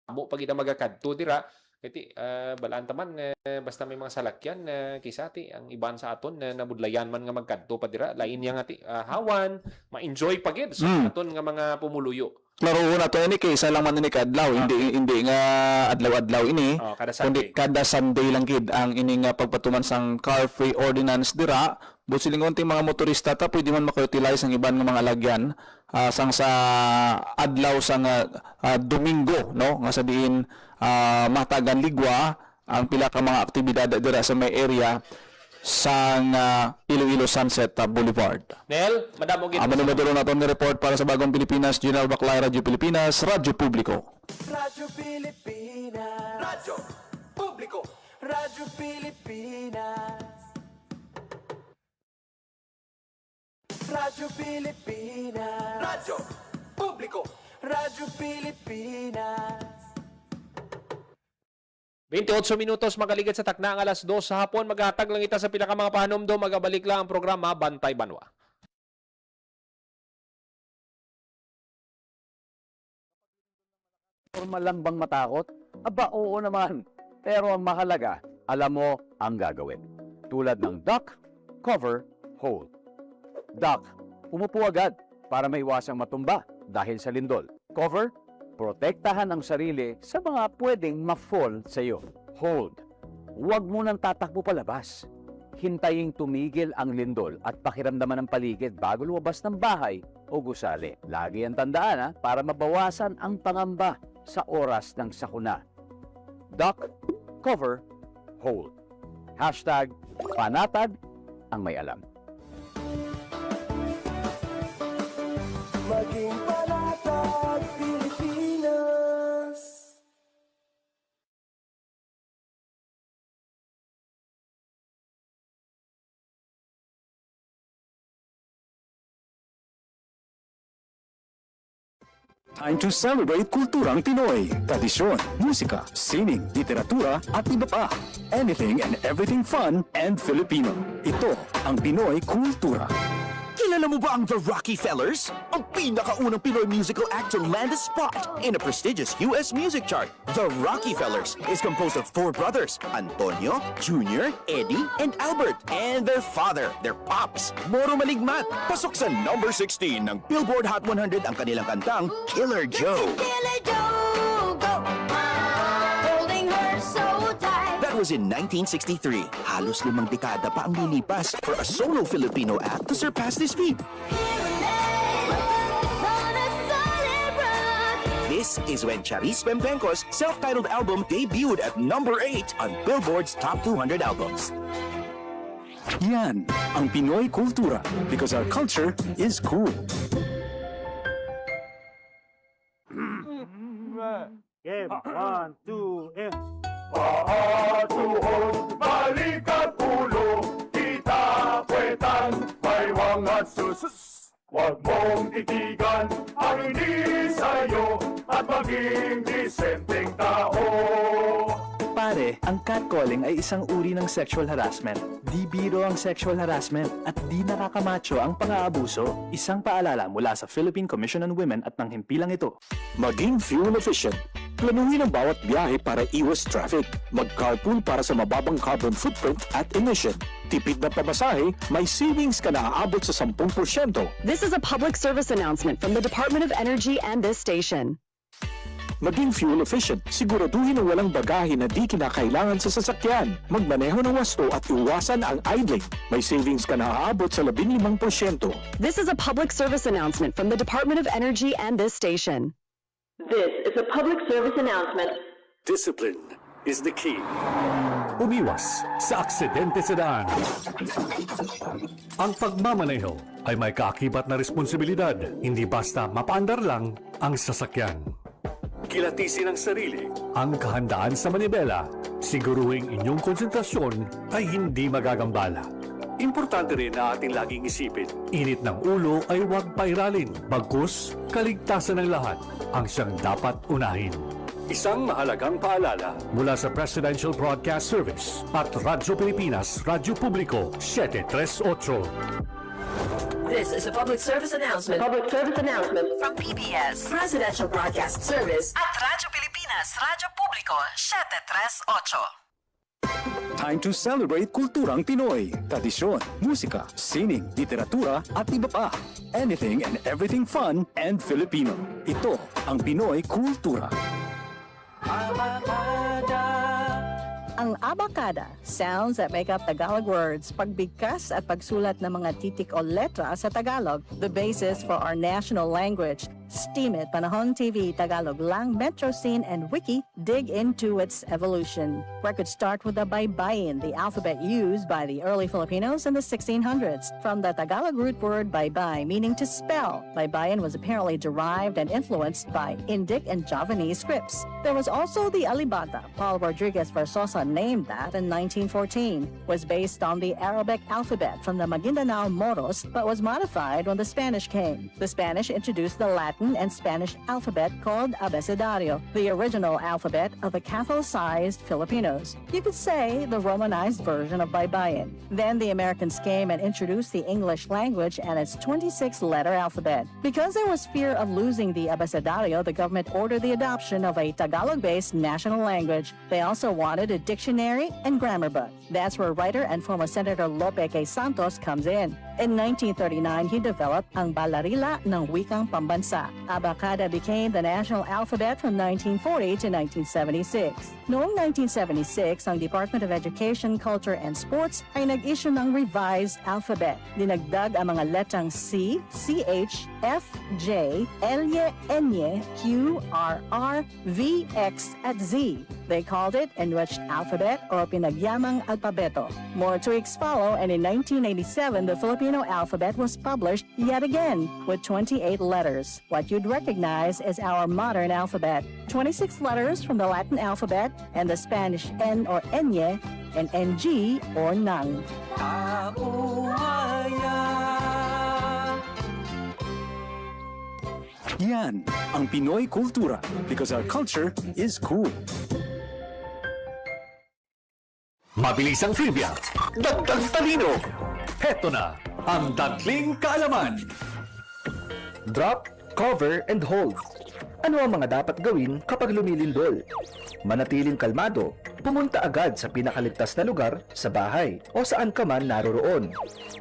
abo pag ita magakadto dira iti balaan taman basta may mga salakyan kisa ti ang iban sa aton nabudlayan man nga magkadto pa dira lain yang ati hawan ma-enjoy pagid sa aton nga mga pumuluyo. Klaro na to ini kay isa lang man ni kadlaw, hindi nga adlaw-adlaw ini. Kada Kundi Sunday. kada Sunday lang gid ang ini nga pagpatuman sang car free ordinance dira. Busilingon ti mga motorista ta pwede man maka-utilize ang iban nga mga lagyan sang sa adlaw sang Domingo, no? Nga sabihin matagan ligwa ang pila ka mga aktibidad dira sa may area sang Iloilo Sunset Boulevard. Nel, madamo gid. Manunod na ni report para sa Bagong Pilipinas, General Baclay, Radyo Pilipinas, Radyo Publiko. Radyo Pilipinas. Radyo Publiko. Radyo Pilipinas. Radyo Pilipinas. Radyo Publiko. Radyo Pilipinas. 28 minutos makaligat sa takna ang alas 2 sa hapon. Maghatag lang ita sa pila ka mga pahanumdo. Magabalik lang ang programa Bantay Banwa. Normal lang bang matakot? Aba, oo naman. Pero ang mahalaga, alam mo ang gagawin. Tulad ng duck, cover, hold. Duck, umupo agad para maiwasang matumba dahil sa lindol. Cover, protektahan ang sarili sa mga pwedeng ma-fall sa iyo. Hold, huwag mo nang tatakbo palabas. Hintayin tumigil ang lindol at pakiramdaman ng paligid bago lumabas ng bahay o gusali. Lagi ang tandaan para mabawasan ang pangamba sa oras ng sakuna. Duck, cover, hold. Hashtag, panatag ang may alam. Maging panatag Pilipinas. Time to celebrate kulturang Pinoy. Tradisyon, musika, sining, literatura at iba pa. Anything and everything fun and Filipino. Ito ang Pinoy Kultura. Kilala mo ba ang The Rockefellers? Ang pinakaunang Pinoy musical act to land a spot in a prestigious US music chart. The Rockefellers is composed of 4 brothers, Antonio, Junior, Eddie, and Albert, and their father, their pops, Moro Maligmat. Pasok sa number 16 ng Billboard Hot 100 ang kanilang kantang Killer Joe. Killer Joe, go! Holding her so tight. That was in 1963. Halos 5 dekada pa ang lilipas for a solo Filipino act to surpass this feat. This is when Charis Pempenco's self-titled album debuted at number 8 on Billboard's Top 200 albums. Yan ang Pinoy Kultura because our culture is cool. Game, 1, 2, and... Paatuhon, balikat ulo, kita pwetan, may wangat susus. Huwag mong titigan ang hindi sa'yo at maging disenteng tao. Pare, ang catcalling ay isang uri ng sexual harassment. Di biro ang sexual harassment at di nakakamacho ang pang-aabuso. Isang paalala mula sa Philippine Commission on Women at ng himpilang ito. Maging fuel efficient. Planuhin ang bawat biyahe para iwas traffic. Mag-carpool para sa mababang carbon footprint at emission. Tipid na pamasahe, may savings ka na aabot sa 10%. This is a public service announcement from the Department of Energy and this station. Maging fuel efficient, siguraduhin na walang bagahe na di kinakailangan sa sasakyan. Magmaneho ng wasto at iwasan ang idling. May savings ka na aabot sa 15%. This is a public service announcement from the Department of Energy and this station. This is a public service announcement. Discipline is the key. Umiwas sa aksidente sa daan. Ang pagmamaneho ay may kaakibat na responsibilidad, hindi basta mapaandar lang ang sasakyan. Kilatisin ang sarili, ang kahandaan sa manibela, siguruhing inyong konsentrasyon ay hindi magagambala. Importante rin na ating laging isipin, init ng ulo ay huwag pairalin, bagkus kaligtasan ng lahat ang siyang dapat unahin. Isang mahalagang paalala mula sa Presidential Broadcast Service at Radyo Pilipinas, Radyo Publiko, 738. This is a public service announcement. Public service announcement. From PBS, Presidential Broadcast Service at Radyo Pilipinas, Radyo Publiko, 738. Time to celebrate kulturang Pinoy. Tradisyon, musika, sining, literatura, at iba pa. Anything and everything fun and Filipino. Ito ang Pinoy Kultura. Ang abacada, sounds that make up Tagalog words, pagbigkas at pagsulat ng mga titik o letra sa Tagalog, the basis for our national language. Steam It, Panahon TV, Tagalog Lang, Metro Scene, and Wiki dig into its evolution. Records start with the baybayin, the alphabet used by the early Filipinos in the 1600s. From the Tagalog root word baybay, meaning to spell, baybayin was apparently derived and influenced by Indic and Javanese scripts. There was also the alibata. Paul Rodriguez Versosa named that in 1914. Was based on the Arabic alphabet from the Maguindanao Moros, but was modified when the Spanish came. The Spanish introduced the Latin and Spanish alphabet called abecedario, the original alphabet of the Catholicized Filipinos. You could say the Romanized version of baybayin. Then the Americans came and introduced the English language and its 26-letter alphabet. Because there was fear of losing the abecedario, the government ordered the adoption of a Tagalog-based national language. They also wanted a dictionary and grammar book. That's where writer and former Senator Lope K. Santos comes in. In 1939, he developed ang Balarila ng Wikang Pambansa. Abacada became the national alphabet from 1940 to 1976. Noong 1976, ang Department of Education, Culture, and Sports ay nag-issue ng revised alphabet. Dinagdag ang mga letrang C, CH, F, J, L, N, Q, R, R, V, X, at Z. They called it Enriched Alphabet or Pinagyamang Alpabeto. More tweaks follow, and in 1987, the Filipino alphabet was published yet again with 28 letters. What you'd recognize is our modern alphabet. 26 letters from the Latin alphabet and the Spanish N or Enye and NG or Nang. Yan ang Pinoy Kultura because our culture is cool. Mabilisang trivia, dagdag talino. Heto na ang Dagling Kaalaman. Drop, cover, and hold. Ano ang mga dapat gawin kapag lumilindol? Manatiling kalmado, pumunta agad sa pinakaligtas na lugar sa bahay o saan ka man naroroon.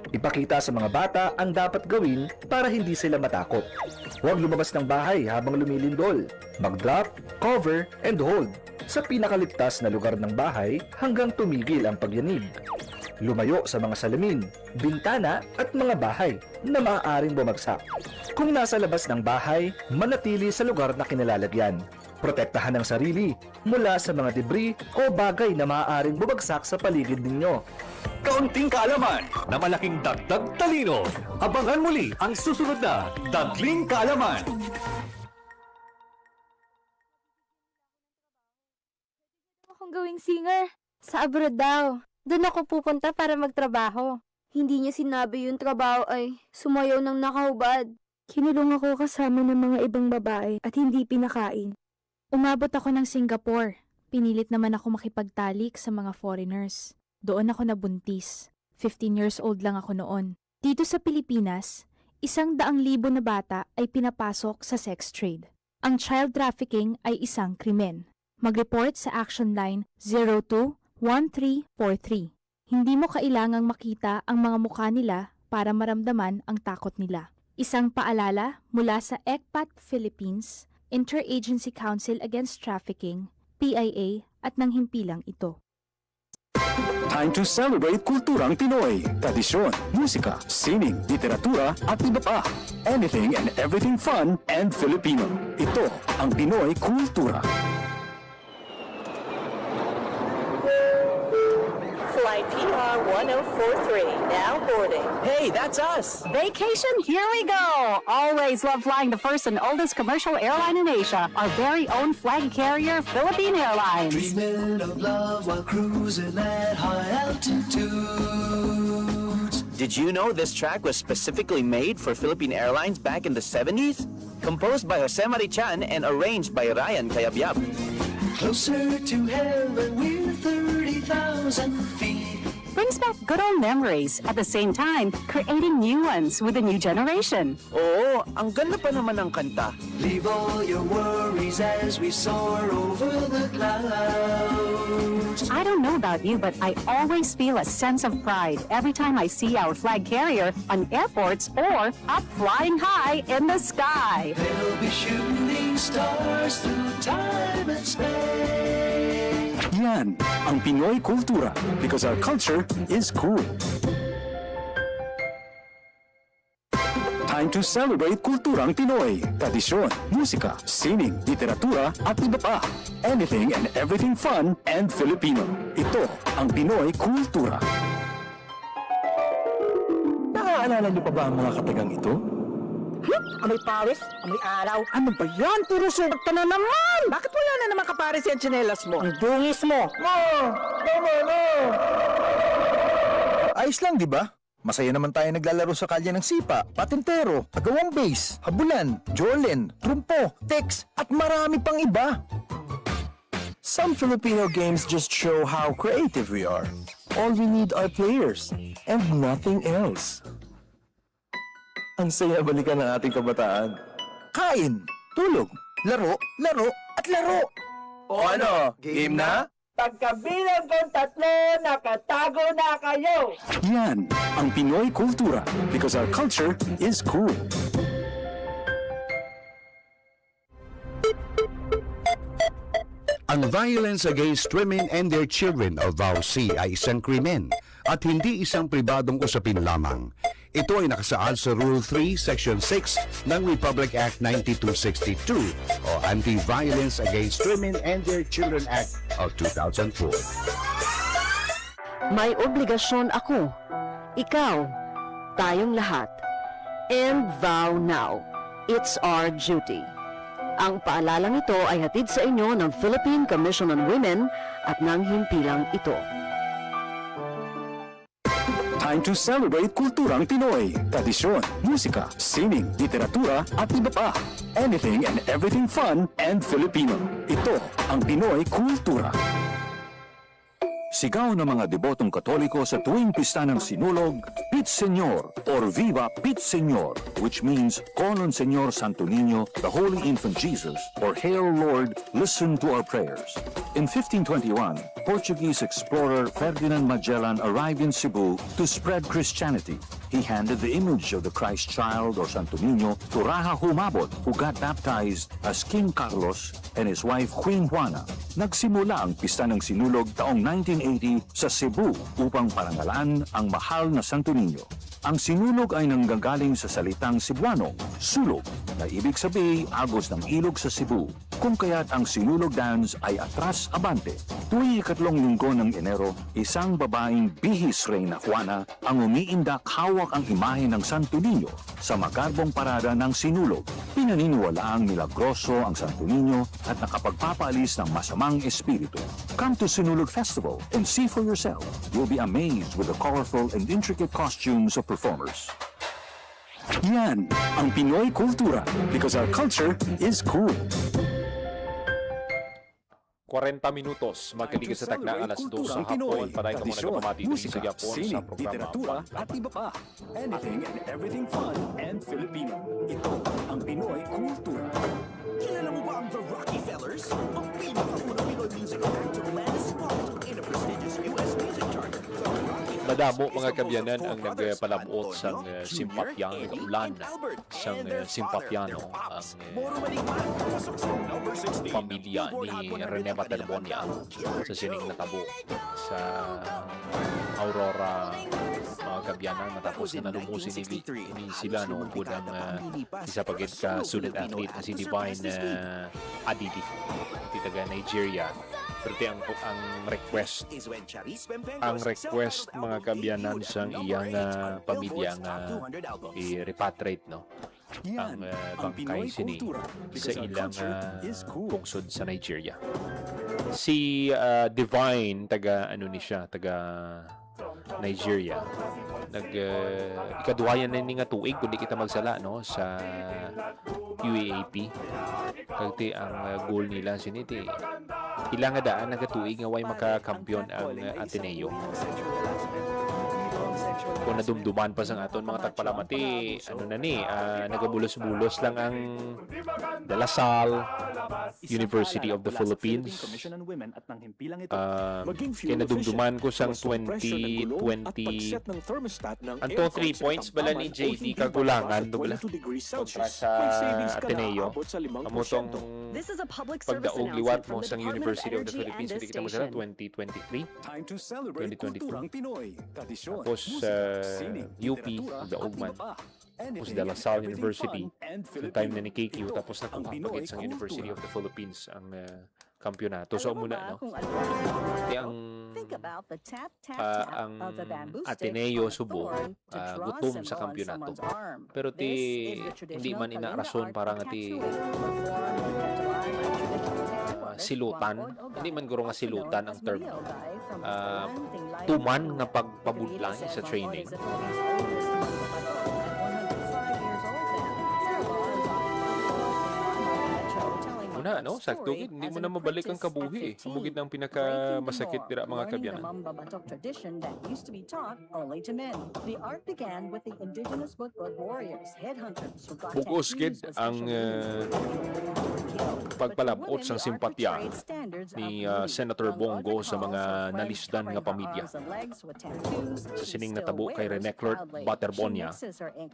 Ipakita sa mga bata ang dapat gawin para hindi sila matakot. Huwag lumabas ng bahay habang lumilindol. Mag-drop, cover, and hold sa pinakaligtas na lugar ng bahay hanggang tumigil ang pagyanig. Lumayo sa mga salamin, bintana at mga bahay na maaaring bumagsak. Kung nasa labas ng bahay, manatili sa lugar na kinalalagyan. Protektahan ang sarili mula sa mga debris o bagay na maaaring bumagsak sa paligid ninyo. Kaunting kaalaman na malaking dagdag talino. Abangan muli ang susunod na Dagling Kaalaman. Akong gawing singer. Sa abroad daw. Doon ako pupunta para magtrabaho. Hindi niya sinabi yung trabaho ay sumayaw ng nakahubad. Kinulong ako kasama ng mga ibang babae at hindi pinakain. Umabot ako ng Singapore. Pinilit naman ako makipagtalik sa mga foreigners. Doon ako nabuntis. 15 years old lang ako noon. Dito sa Pilipinas, 100,000 na bata ay pinapasok sa sex trade. Ang child trafficking ay isang krimen. Mag-report sa Action Line 02-1343. Hindi mo kailangang makita ang mga mukha nila para maramdaman ang takot nila. Isang paalala mula sa ECPAT Philippines, Interagency Council Against Trafficking, PIA at ng himpilang ito. Time to celebrate kulturang Pinoy. Tradisyon, musika, sining, literatura, at iba pa. Anything and everything fun and Filipino. Ito ang Pinoy Kultura. Flight PR 1043, now boarding. Hey, that's us! Vacation, here we go! Always love flying the first and oldest commercial airline in Asia, our very own flag carrier, Philippine Airlines. Dreaming of love while cruising at high altitudes. Did you know this track was specifically made for Philippine Airlines back in the 70s? Composed by Jose Marichan and arranged by Ryan Cayabyab. Closer to heaven, we're 30,000 feet brings back good old memories, at the same time, creating new ones with the new generation. Oo, ang ganda pa naman ng kanta. Leave all your worries as we soar over the clouds. I don't know about you, but I always feel a sense of pride every time I see our flag carrier on airports or up flying high in the sky. They'll be shooting stars through time and space. Yan ang Pinoy kultura because our culture is cool. Time to celebrate kulturang Pinoy. Tradisyon, musika, sining, literatura at iba pa. Anything and everything fun and Filipino. Ito ang Pinoy kultura. Naaalala niyo pa ba ang mga katagang ito? Amoy pawis, amoy araw. Ano ba yan? Puro sugat ka na naman! Bakit wala na naman kapares yung tsinelas mo? Ang dungis mo! Ayos lang, di ba? Masaya naman tayo naglalaro sa kalye ng sipa, patintero, agawang base, habulan, jolen, trumpo, text, at marami pang iba. Some Filipino games just show how creative we are. All we need are players and nothing else. Ang saya balikan ng ating kabataan. Kain, tulog, laro, laro, at laro. O ano, game na? Pagkabilang kong 3, nakatago na kayo! Yan ang Pinoy kultura because our culture is cool. Ang violence against women and their children o VAUC ay isang krimen at hindi isang pribadong usapin lamang. Ito ay nakasaad sa Rule 3, Section 6 ng Republic Act 9262 o Anti-Violence Against Women and Their Children Act of 2004. May obligasyon ako, ikaw, tayong lahat. And vow now, it's our duty. Ang paalalang ito ay hatid sa inyo ng Philippine Commission on Women at ng himpilang ito. Time to celebrate kulturang Pinoy. Tradisyon, musika, sining, literatura at iba pa. Anything and everything fun and Filipino. Ito ang Pinoy kultura. Sigaw ng mga debotong Katoliko sa tuwing pista ng Sinulog, Pit Señor or Viva Pit Señor, which means Call on Señor Santo Niño, the Holy Infant Jesus, or Hail Lord, listen to our prayers. In 1521, Portuguese explorer Ferdinand Magellan arrived in Cebu to spread Christianity. He handed the image of the Christ child or Santo Niño to Raja Humabon, who got baptized as King Carlos and his wife Queen Juana. Nagsimula ang pista ng Sinulog taong 1980 sa Cebu upang parangalan ang mahal na Santo Niño. Ang sinulog ay nanggagaling sa salitang Cebuano, sulog, na ibig sabihin agos ng ilog sa Cebu, kung kaya't ang sinulog dance ay atras abante. Tuwing 2 linggo ng Enero, isang babaeng bihis Reyna Juana ang umiindak hawak ang imahe ng Santo Niño sa magarbong parada ng sinulog. Pinaniniwalaang milagroso ang Santo Niño at nakapagpapaalis ng masamang espiritu. Come to Sinulog Festival and see for yourself. You'll be amazed with the colorful and intricate costumes of performers. Yan ang Pinoy kultura because our culture is cool. 40 minutos, magkaligas sa tagna alas 2 sa hapon. Patay ka muna kapamati dito sa Japon sa programa. Literatura at iba pa. Anything and everything fun and Filipino. Ito ang Pinoy kultura. Kilala mo ba ang The Rockefellers? Ang pinakaunang Pinoy musical act to land a spot in a prestigious U.S. music chart. Madamo mga kabyanan ang nagpalabuot sa simpatyano, kaulan sa simpatyano ang pamilya ni Rene Matalbonia sa sining natabo sa Aurora mga kabyanan matapos na nalumusin ni sila no unang isa pagit ka student athlete na si Divine Adidi taga Nigeria. Pero ang request mga kabyanan sa iyang pamilya nga i-repatriate no ang bangkay sini sa ilang pungsod sa Nigeria. Si Divine taga Nigeria. Ikaduhayan na ni nga tuig kundi kita magsala no sa UAAP. Kagti ang goal nila siniti ilang nga daan nagatuig nga way makakampiyon ang Ateneo. kung nadumduman pa sa aton mga tagpalamati, ano na ni, nagabulos-bulos lang ang De La Salle, University of the Philippines. Commission on Women at nang himpilang ito. Kaya nadumduman ko sang 2020. Anto 3 points bala ni JD kagulangan do bala kontra sa Ateneo. Amotong pagdaog liwat mo sang University of the Philippines, hindi kita mo sila 2023. Time to celebrate 2022. kulturang Pinoy. Tradisyon, Tapos sining, UP, literatura, daog at man. iba pa. Tapos Anything De La and Salle everything University, fun and yung time na ni KQ, Filipino. tapos Ito, ang nakuha Pinoy sa University kultura. of the Philippines ang kampyonato. So muna, no? Kung ano Di ang Think about the tap tap ang tap of the bamboo stick Ateneo on a Subo, thorn to draw a gutom symbol sa on kampyonato. someone's arm. Pero This is the hindi traditional man Kalinga inarason art para of nga ti tattooing, performed and kept alive by traditional Victorians, silutan. Wangod o Hindi man Gay, guro nga also silutan known ang as term. Mariogay from Ah, Bulacan, Tinglay, tuman Manila. nga pagpabudlay The creator sa said training. Wangod is the Philippines' oldest Manila At 105 years old then, Sarah Barr is on Metro telling Una, Wangud's no? Sakto, story gid. Hindi as mo an na mabalik ang apprentice at kabuhi. 15. Sumugid ng Breaking pinakamasakit the dira norm, mga learning kabyanan. the Mambabatok tradition that used to be taught only to men. The art began with the indigenous Butbud warriors, headhunters who got Bugos tattoos gid with ang special meaning before kill. pagpalabot sang simpatya ni Senator Bongo sa mga nalisdan nga pamilya. Sa sining natabo kay Rene Clerk Baterbonia,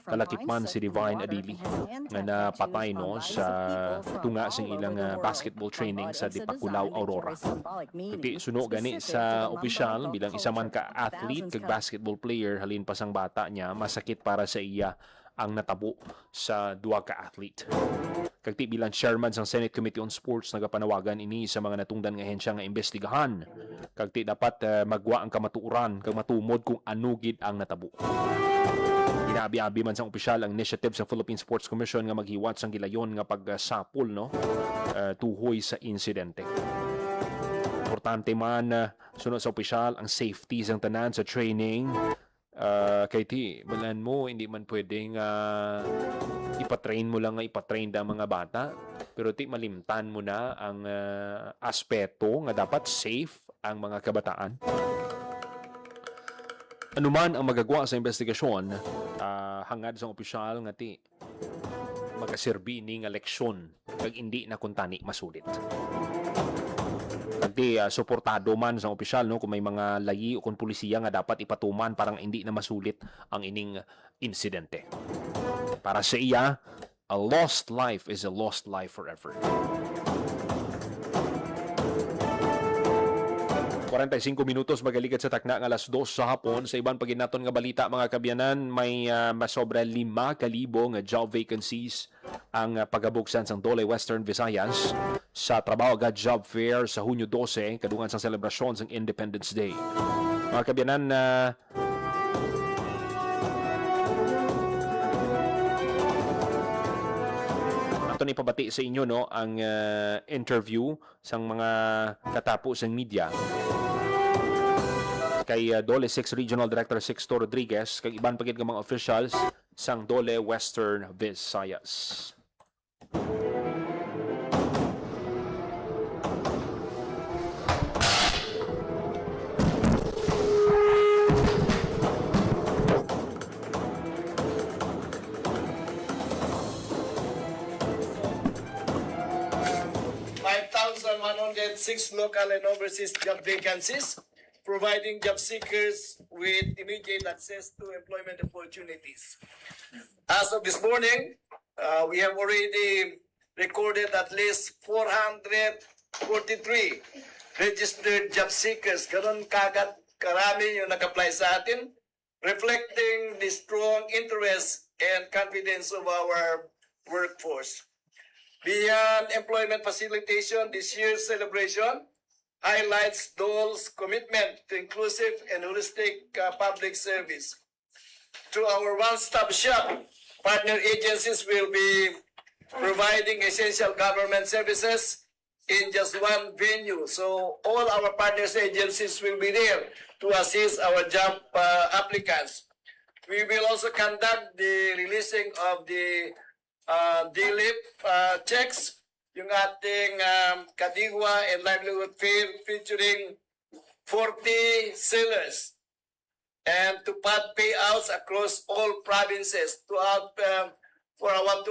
kalakipman si Divine Adili nga napatay no sa tunga sing ilang basketball training sa Dipakulaw, Aurora. Iti suno gani sa opisyal bilang isa man ka athlete kag basketball player halin pa sang bata niya, masakit para sa iya ang natabo sa duwa ka athlete. Kag ti bilang chairman sang Senate Committee on Sports nagapanawagan ini sa mga natungdan nga ahensya nga imbestigahan. Kag ti dapat magwa ang kamatuoran kag matumod kung ano gid ang natabo. Inaabi-abi man sang opisyal ang initiative sa Philippine Sports Commission nga maghiwat sang gilayon nga pagsapol no tuhoy sa insidente. Importante man sunod sa opisyal ang safety sang tanan sa training. Kay ti balan mo hindi man pwedeng ipatrain mo lang nga ipatrain da mga bata, pero ti malimtan mo na ang aspeto nga dapat safe ang mga kabataan. Anuman ang magagawa sa investigasyon, hangad sa opisyal nga ti magaserbi ni nga leksyon kag hindi na kuntani masulit. Kagdi suportado man sa opisyal no kung may mga layi o kung pulisiya nga dapat ipatuman parang hindi na masulit ang ining insidente. Para sa iya, a lost life is a lost life forever. 45 minutos magaligad sa takna nga alas 2 sa hapon. Sa ibang paginaton nga balita mga kabyanan, may masobra 5,000 nga job vacancies ang pagabuksan sang Dole Western Visayas sa trabaho agad job fair sa Hunyo 12 kadungan sang selebrasyon sang Independence Day. Mga kabyanan, ato ni pabati sa inyo no ang interview sang mga katapo sang media kay Dole 6 Regional Director Sixto Rodriguez kay iban pagid nga mga officials sang Dole Western Visayas. $5,106 local and overseas job vacancies, providing job seekers with immediate access to employment opportunities. As of this morning, we have already recorded at least 443 registered job seekers. Ganun kagad karami yung nag-apply sa atin, reflecting the strong interest and confidence of our workforce. Beyond employment facilitation, this year's celebration highlights Dole's commitment to inclusive and holistic public service. Through our one-stop shop, partner agencies will be providing essential government services in just one venue. So all our partners agencies will be there to assist our job applicants. We will also conduct the releasing of the DLIP checks, yung ating Kadigwa and Livelihood Fair featuring 40 sellers. and TUPAD payouts across all provinces. For our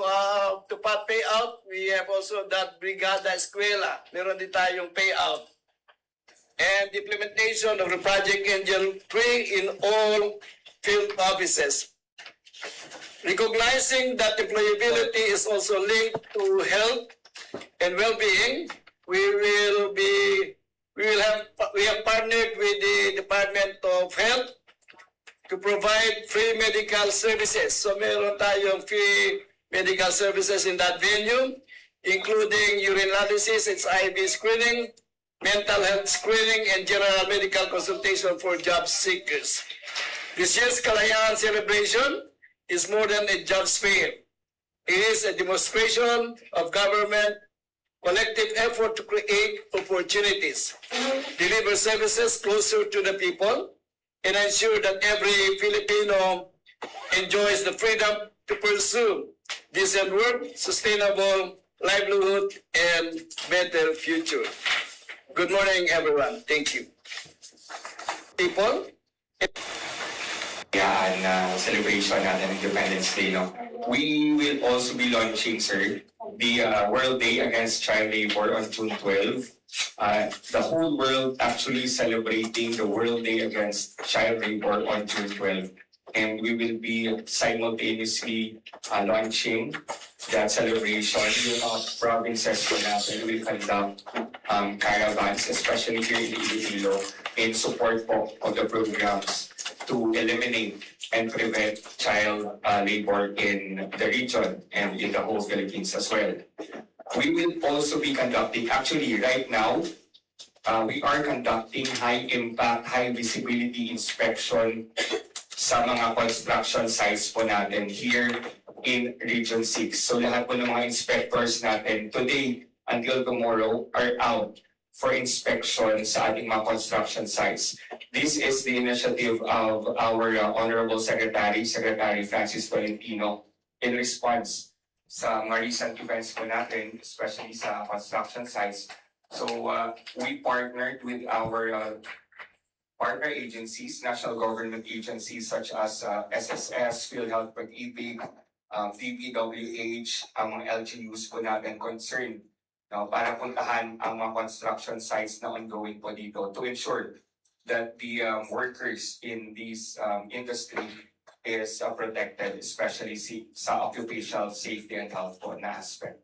TUPAD payout, we have also that Brigada Eskwela. Meron din tayong payout. And implementation of the Project Angel 3 in all field offices. Recognizing that employability is also linked to health and well-being, we have partnered with the Department of Health to provide free medical services. So meron tayong free medical services in that venue, including urinalysis, HIV screening, mental health screening, and general medical consultation for job seekers. This year's Kalayaan celebration is more than a job fair. It is a demonstration of government collective effort to create opportunities, deliver services closer to the people, and ensure that every Filipino enjoys the freedom to pursue decent work, sustainable livelihood, and better future. Good morning, everyone. Thank you. People, celebration natin ng Independence Day, no? We will also be launching, sir, the World Day Against Child Labor on June 12. The whole world actually celebrating the World Day Against Child Labor on June 12. And we will be simultaneously launching that celebration. Yung provinces po natin will conduct caravans, especially here in Iloilo, in support po of the programs to eliminate and prevent child labor in the region and in the whole Philippines as well. We will also be conducting, actually right now, we are conducting high-impact, high-visibility inspection sa mga construction sites po natin here in Region 6. So lahat po ng mga inspectors natin today until tomorrow are out for inspection sa ating mga construction sites. This is the initiative of our Honorable Secretary Francis Tolentino, in response sa mga recent events po natin, especially sa construction sites. So we partnered with our partner agencies, national government agencies such as SSS, PhilHealth Pag-ibig, DPWH, ang mga LGUs po natin concerned, no, para puntahan ang mga construction sites na ongoing po dito to ensure that the workers in this industry is protected, especially sa occupational safety and health po na aspect.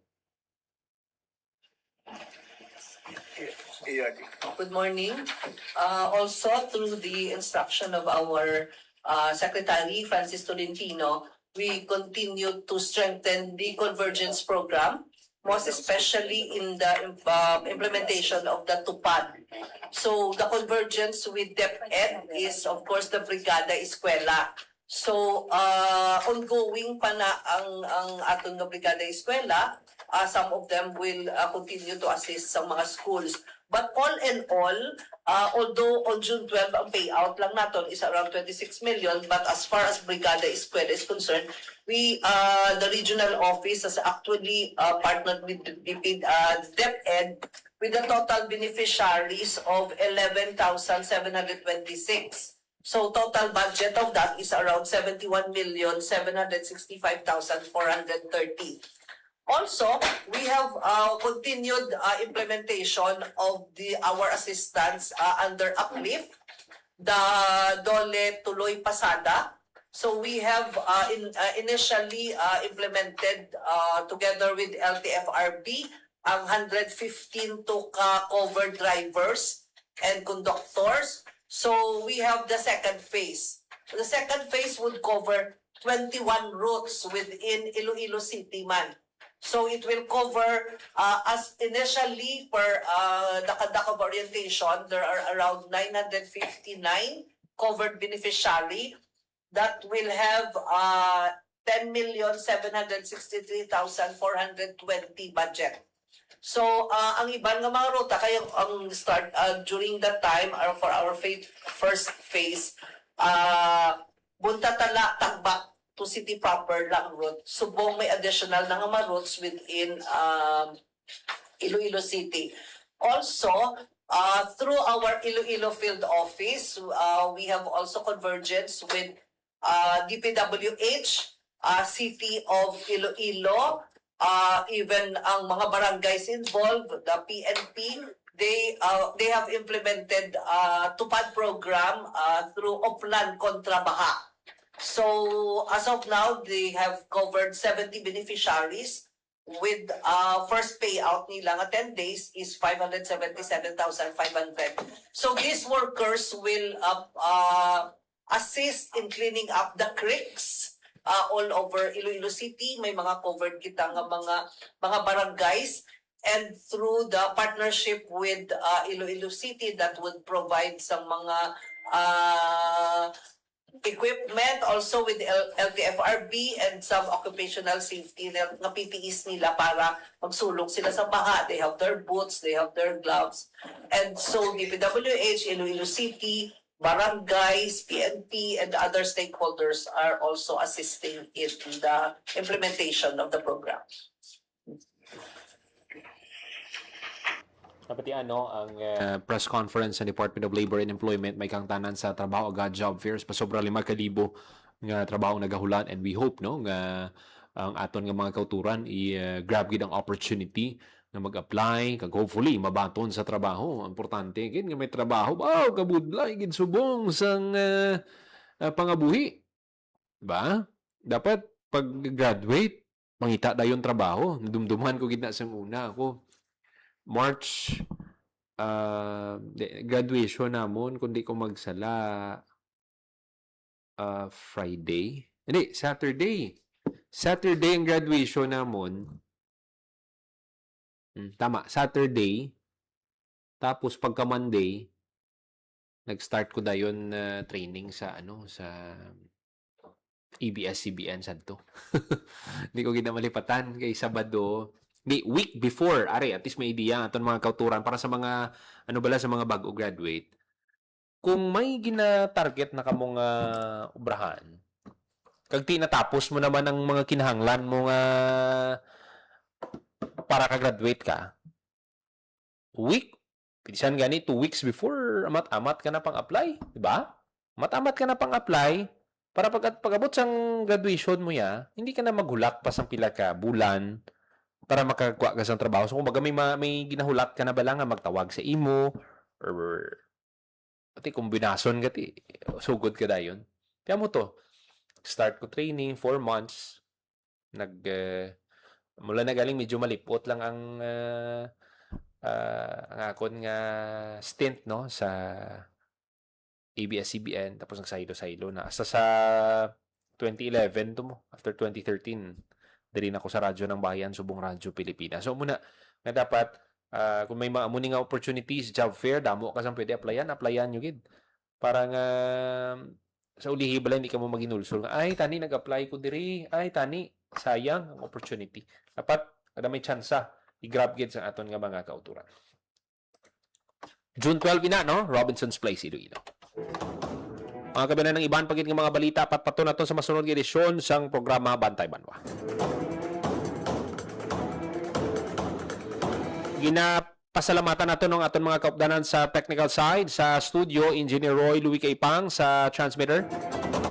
Good morning. Also, through the instruction of our Secretary, Francis Tolentino, we continue to strengthen the convergence program, most especially in the implementation of the TUPAD. So, the convergence with DepEd is, of course, the Brigada Eskwela. So, ongoing pa na ang atong Brigada Eskwela. Some of them will continue to assist sa mga schools. But all in all, although on June 12 ang payout lang natin is around 26 million, but as far as Brigada Eskwela is concerned, the regional office has actually partnered with DepEd with the total beneficiaries of 11,726. So total budget of that is around 71,765,430. Also, we have continued implementation of our assistance under Uplift, the Dole Tuloy Pasada. So we have initially implemented together with LTFRB ang 115 to cover drivers and conductors. So we have the second phase. The second phase would cover 21 routes within Iloilo City man. So it will cover, as initially per the conduct of orientation, there are around 959 covered beneficiary that will have 10,763,420 budget. So ang ibang nga mga ruta, kaya ang start during that time for our first phase, Buntatala, Tagbak, to city proper lang route. Subong may additional na nga mga routes within Iloilo City. Also, Through our Iloilo Field Office, we have also convergence with DPWH, City of Iloilo, even ang mga barangays involved, the PNP, they have implemented Tupad program through Oplan Kontra Baha. So as of now, they have covered 70 beneficiaries with first payout nila nga 10 days is 577,500. So these workers will assist in cleaning up the creeks all over Iloilo City. May mga covered kita nga mga barangays, and through the partnership with Iloilo City that would provide some mga equipment, also with the LTFRB and some occupational safety na PPEs nila para magsulong sila sa baha. They have their boots, they have their gloves. And so DPWH, Iloilo City, barangays, PNP, and other stakeholders are also assisting in the implementation of the program. Pati ang press conference sa Department of Labor and Employment may kang tanan sa trabaho agad job fairs pa sobra 5,000 nga trabaho nagahulan, and we hope nga ang aton nga mga kauturan i-grab gid ang opportunity nga mag-apply kag hopefully mabaton sa trabaho. Importante gid nga may trabaho kabudlay gid subong sang pangabuhi, ba? Dapat pag graduate mangita dayon trabaho. Dumduman ko gid na sa una ako March graduation namon kundi ko magsala Friday. Hindi, Saturday ang graduation namon. Tama, Saturday. Tapos pagka Monday nag-start ko dayon training sa sa ABS-CBN sadto. Hindi ko ginamalipatan kay Sabado. Di week before, at least may idea aton mga kauturan para sa mga sa mga bago graduate. Kung may gina-target na kamong obrahan, kag tinatapos mo naman ang mga kinahanglan mo nga para ka-graduate ka, pilisan gani 2 weeks before, amat-amat ka na pang-apply, di ba? Amat-amat ka na pang-apply para pag-abot sang graduation mo hindi ka na maghulak pa sang pila ka bulan para makakuha ka sa trabaho. So, kung baga may ginahulat ka na ba lang magtawag sa imo or kung binason ka sugod ka dayon. Kaya mo to, start ko training 4 months. Mula na galing medyo malipot lang ang akon nga stint sa ABS-CBN, tapos nagsaylo-saylo na hasta sa 2011 to mo, after 2013 dali na ako sa radyo ng bayan, subong Radyo Pilipinas. So muna nga dapat kung may mga muni nga opportunities, job fair, damo ka sang pwede applyan nyo gid. Para nga sa ulihi bala hindi ka mo maginulsol nga ay tani nag-apply ko diri, ay tani sayang ang opportunity. Dapat kada may tsansa i-grab gid sa aton nga mga kauturan. June 12 no? Robinson's Place, Iloilo. Mga kabanan ng iban pagit ng mga balita patpato nato sa masunod nga edisyon sang programa Bantay Banwa. Ginapasalamatan nato ng aton mga kaupdanan sa technical side, sa studio, Engineer Roy Louis Caipang, sa transmitter,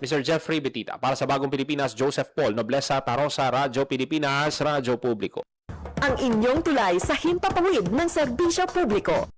Mr. Jeffrey Betita. Para sa Bagong Pilipinas, Joseph Paul Noblesa Tarosa, Radyo Pilipinas, Radyo Publiko. Ang inyong tulay sa himpapawid ng serbisyo publiko.